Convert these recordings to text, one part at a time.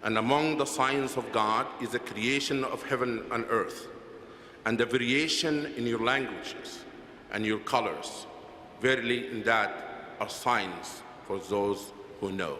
And among the signs of God is the creation of heaven and earth, and the variation in your languages and your colors. Verily, in that are signs for those who know.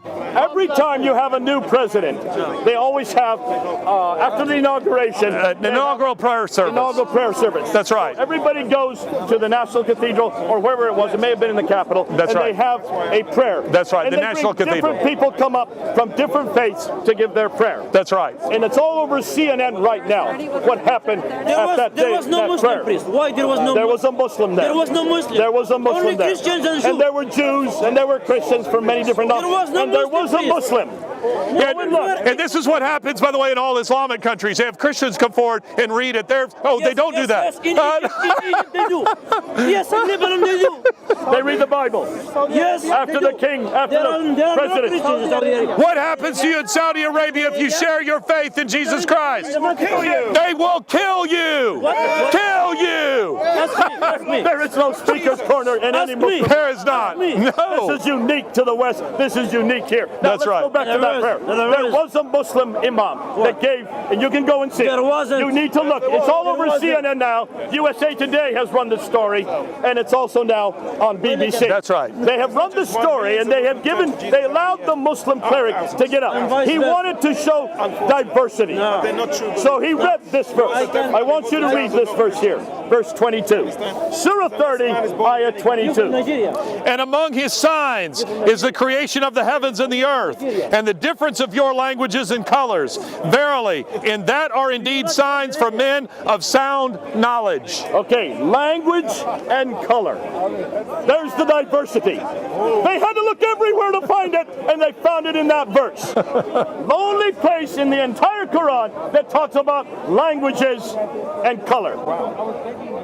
Every time you have a new president, they always have, after the inauguration, an inaugural prayer service. Inaugural prayer service. That's right. So everybody goes to the National Cathedral, or wherever it was. It may have been in the Capitol. That's and right. They have a prayer. That's right. And The National Cathedral. Different people come up from different faiths to give their prayer. That's right. And it's all over CNN right now. What happened at that day? There was no Muslim priest. Why there was no? There was a Muslim there. There was no Muslim. There was a Muslim Only there. Christians and Jews. And there were Jews and there were Christians from many different. There was no and there was a Muslim. And this is what happens, by the way, in all Islamic countries. They have Christians come forward and read it. They don't do that. Yes, in Egypt they do. Yes, in Lebanon they do. They read the Bible. Yes, after the king, after the president. What happens to you in Saudi Arabia if you share your faith in Jesus Christ? They will kill you. Kill you. That's me. There is no speaker's corner in any Muslim. There is not. No. This is unique to the West. This is unique here. Now, That's right. Go back to that prayer. There was a Muslim imam that gave, and you can go and see it. There wasn't. You need to look. It's all over CNN now. USA Today has run the story, and it's also now on BBC. That's right. They have run the story, and they allowed the Muslim cleric to get up. He wanted to show diversity. So he read this verse. I want you to read this verse here. Verse 22. Surah 30, ayah 22. And among his signs is the creation of the heavens and the earth, and the difference of your languages and colors. Verily, in that are indeed signs for men of sound knowledge. Okay, language and color. There's the diversity. They had to look everywhere to find it, and they found it in that verse. The only place in the entire Quran that talks about languages and color.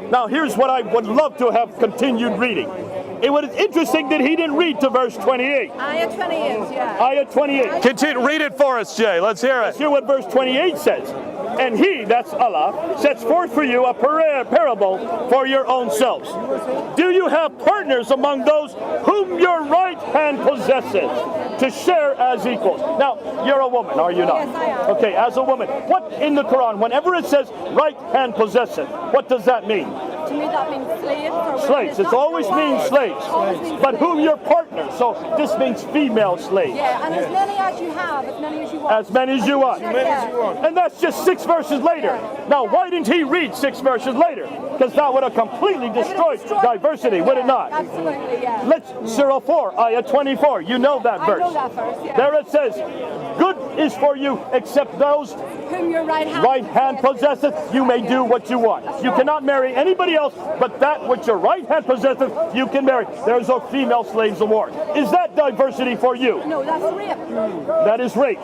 Now, here's what I would love to have continued reading. It was interesting that he didn't read to verse 28. Ayah 28, yeah. Ayah 28. Continue, read it for us, Jay. Let's hear it. Let's hear what verse 28 says. And he, that's Allah, sets forth for you a parable for your own selves. Do you have partners among those whom your right hand possesses to share as equals? Now, you're a woman, are you not? Yes, I am. Okay, as a woman. What in the Quran, whenever it says right hand possesses, what does that mean? To me that means slaves. Slaves. It always means slaves. But whom your partner. So this means female slaves. Yeah, and as many as you have, as many as you want. As many as you want. Yeah. And that's just 6 verses later. Now, why didn't he read 6 verses later? Because that would have completely destroyed diversity, would it not? Absolutely, yeah. Let's, Surah 4, ayah 24. You know that verse. I know that verse, yeah. There it says, good is for you except those whom your right hand possesseth, you may do what you want. You cannot marry anybody else, but that which your right hand possesseth, you can marry. There's no female slaves of war. Is that diversity for you? No, that's rape. That is rape.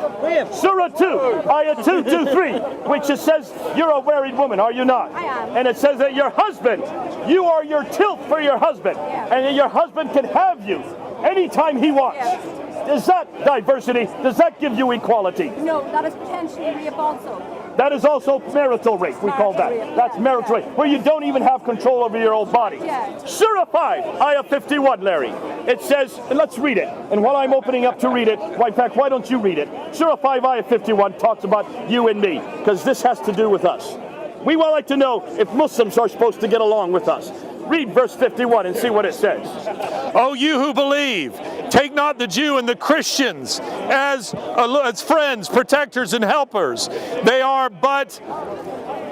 Surah 2, ayah 223, which it says you're a married woman, are you not? I am. And it says that your husband, you are your tilth for your husband, and that your husband can have you anytime he wants. Yeah. Is that diversity? Does that give you equality? No, that is potentially rape also. That is also marital rape, we call that. That's marital rape, where you don't even have control over your own body. Yeah. Surah 5, ayah 51, Larry. It says, and let's read it. And while I'm opening up to read it, in fact, why don't you read it? Surah 5, ayah 51 talks about you and me, because this has to do with us. We would like to know if Muslims are supposed to get along with us. Read verse 51 and see what it says. O you who believe, take not the Jew and the Christians as friends, protectors, and helpers. They are but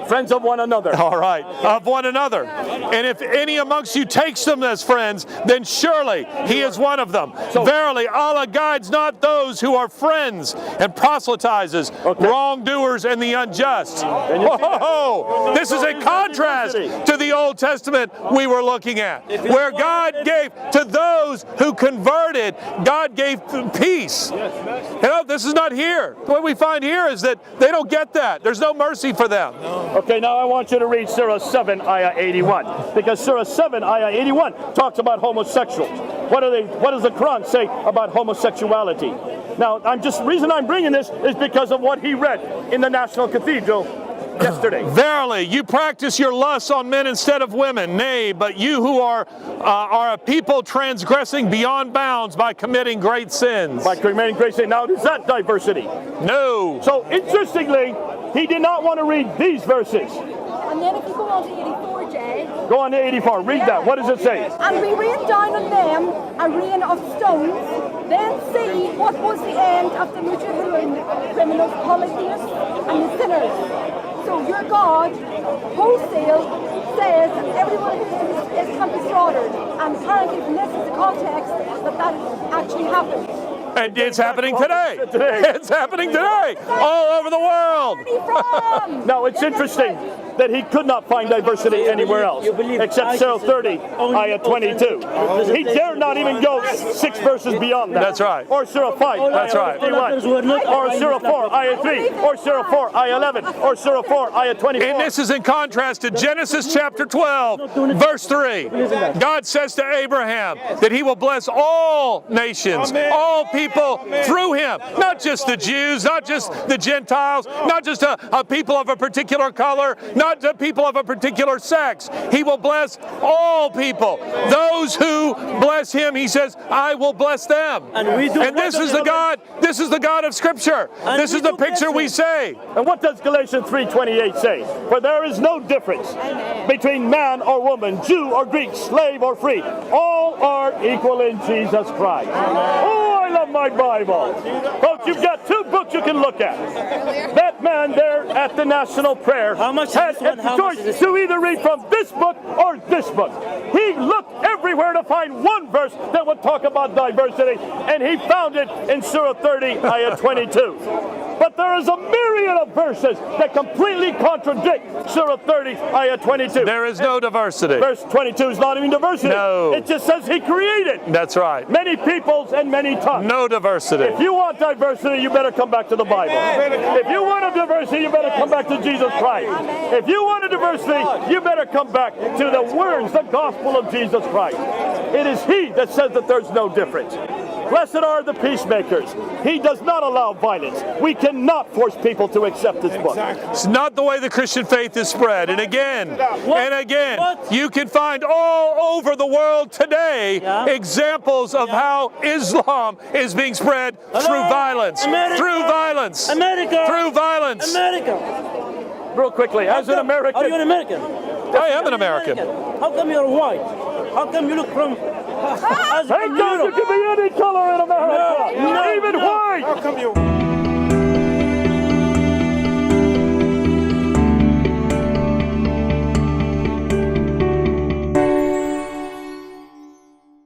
friends of one another. All right, of one another. And if any amongst you takes them as friends, then surely he is one of them. Verily, Allah guides not those who are friends and proselytizes, wrongdoers, and the unjust. Whoa! This is a contrast to the Old Testament we were looking at, where God gave to those who converted, God gave peace. You know, this is not here. What we find here is that they don't get that. There's no mercy for them. Okay, now I want you to read Surah 7, ayah 81, because Surah 7, ayah 81 talks about homosexuals. What does the Quran say about homosexuality? Now, reason I'm bringing this is because of what he read in the National Cathedral yesterday. Verily, you practice your lusts on men instead of women. Nay, but you who are a people transgressing beyond bounds by committing great sins. By committing great sin. Now, is that diversity? No. So, interestingly, he did not want to read these verses. And then if you go on to 84, Jay. Go on to 84. Read that. What does it say? And we rained down on them a rain of stones. Then see what was the end of the Mujahideen, criminals, polytheists, and the sinners. So your God, wholesale, says everyone who is can be slaughtered. And apparently from this is the context that actually happened. And it's happening today. It's happening today. All over the world. Now, it's interesting that he could not find diversity anywhere else, except Surah 30, ayah 22. He dared not even go 6 verses beyond that. That's right. Or Surah 5, That's ayah right. 51. Or Surah 4, ayah 3. Or Surah 4, ayah 11. Or Surah 4, ayah 24. And this is in contrast to Genesis chapter 12, verse 3. God says to Abraham that he will bless all nations, all people through him. Not just the Jews, not just the Gentiles, not just a people of a particular color, not the people of a particular sex. He will bless all people. Those who bless him, he says, I will bless them. And this is the God of Scripture. This is the picture we say. And what does Galatians 3:28 say? For there is no difference between man or woman, Jew or Greek, slave or free. All are equal in Jesus Christ. Oh, I love my Bible. Folks, you've got 2 books you can look at. That man there at the national prayer had a choice to either read from this book or this book. He looked everywhere to find one verse that would talk about diversity, and he found it in Surah 30, ayah 22. But there is a myriad of verses that completely contradict Surah 30, ayah 22. There is no diversity. Verse 22 is not even diversity. No. It just says he created That's right. many peoples and many tongues. No diversity. If you want diversity, you better come back to the Bible. If you want a diversity, you better come back to Jesus Christ. If you want a diversity, you better come back to the words, the gospel of Jesus Christ. It is he that says that there's no difference. Blessed are the peacemakers. He does not allow violence. We cannot force people to accept this book. It's not the way the Christian faith is spread. And again, you can find all over the world today examples of how Islam is being spread through violence. Through violence. Through violence. Real quickly, as an American. Are you an American? I am an American. How come you're white? How come you look from... Thank God you can be any color